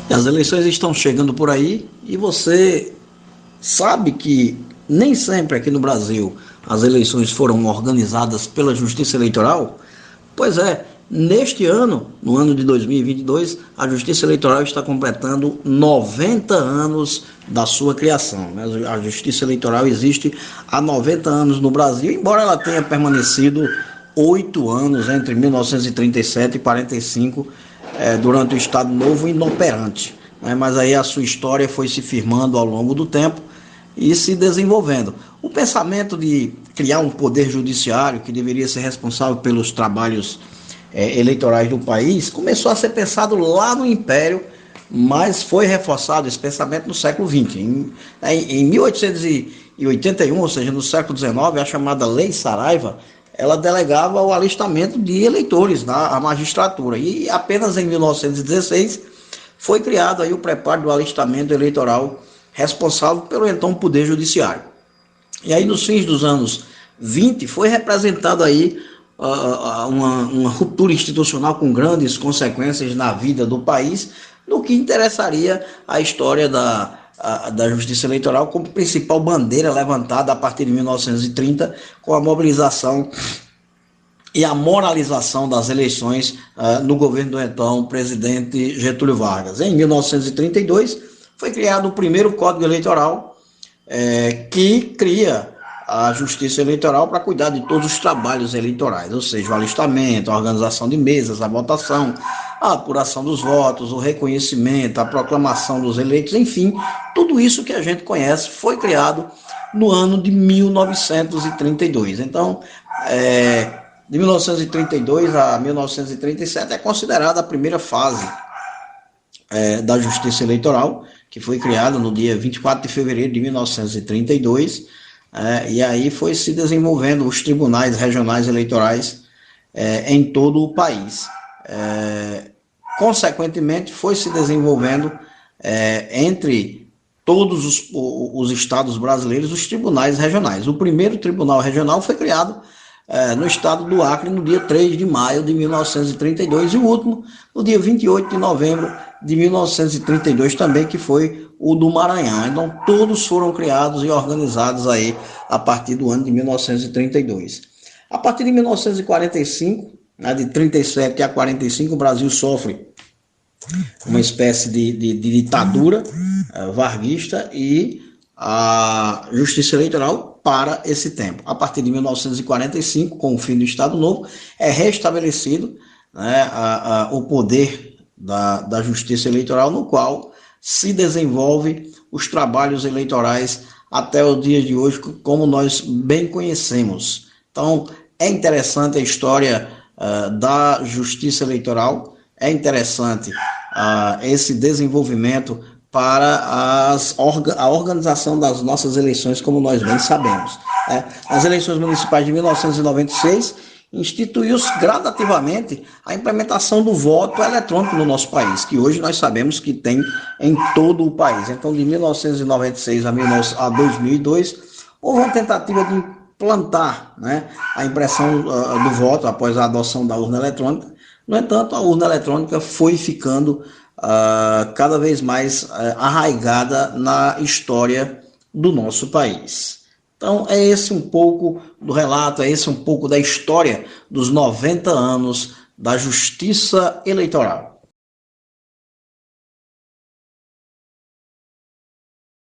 As eleições estão chegando por aí e você sabe que nem sempre aqui no Brasil as eleições foram organizadas pela Justiça Eleitoral? Pois é, neste ano, no ano de 2022, a Justiça Eleitoral está completando 90 anos da sua criação. A Justiça Eleitoral existe há 90 anos no Brasil, embora ela tenha permanecido 8 anos, entre 1937 e 45, durante o Estado Novo, inoperante. Mas aí a sua história foi se firmando ao longo do tempo e se desenvolvendo. O pensamento de criar um poder judiciário que deveria ser responsável pelos trabalhos eleitorais do país começou a ser pensado lá no Império, mas foi reforçado esse pensamento no século XX. Em 1881, ou seja, no século XIX, a chamada Lei Saraiva, ela delegava o alistamento de eleitores na magistratura. E apenas em 1916 foi criado aí o preparo do alistamento eleitoral responsável pelo então Poder Judiciário. E aí nos fins dos anos 20 foi representado aí uma ruptura institucional com grandes consequências na vida do país, no que interessaria a história da Justiça Eleitoral como principal bandeira levantada a partir de 1930, com a mobilização e a moralização das eleições no governo do então presidente Getúlio Vargas. Em 1932, foi criado o primeiro Código Eleitoral, que cria a Justiça Eleitoral para cuidar de todos os trabalhos eleitorais, ou seja, o alistamento, a organização de mesas, a votação, a apuração dos votos, o reconhecimento, a proclamação dos eleitos, enfim, tudo isso que a gente conhece foi criado no ano de 1932. Então, de 1932 a 1937 é considerada a primeira fase da Justiça Eleitoral, que foi criada no dia 24 de fevereiro de 1932, e aí foi se desenvolvendo os tribunais regionais eleitorais em todo o país. Consequentemente, foi se desenvolvendo entre todos os estados brasileiros os tribunais regionais. O primeiro tribunal regional foi criado no estado do Acre no dia 3 de maio de 1932 e o último no dia 28 de novembro de 1932 também, que foi o do Maranhão. Então todos foram criados e organizados aí a partir do ano de 1932. A partir de 1945, de 37 a 45, o Brasil sofre uma espécie de ditadura varguista e a Justiça Eleitoral para esse tempo. A partir de 1945, com o fim do Estado Novo, é restabelecido o poder da Justiça Eleitoral, no qual se desenvolve os trabalhos eleitorais até o dia de hoje, como nós bem conhecemos. Então, é interessante a história da Justiça Eleitoral, é interessante esse desenvolvimento para a organização das nossas eleições, como nós bem sabemos. As eleições municipais de 1996 instituiu-se gradativamente a implementação do voto eletrônico no nosso país, que hoje nós sabemos que tem em todo o país. Então, de 1996 a 2002, houve uma tentativa de implantar a impressão do voto após a adoção da urna eletrônica. No entanto, a urna eletrônica foi ficando cada vez mais arraigada na história do nosso país. Então, é esse um pouco do relato, é esse um pouco da história dos 90 anos da Justiça Eleitoral.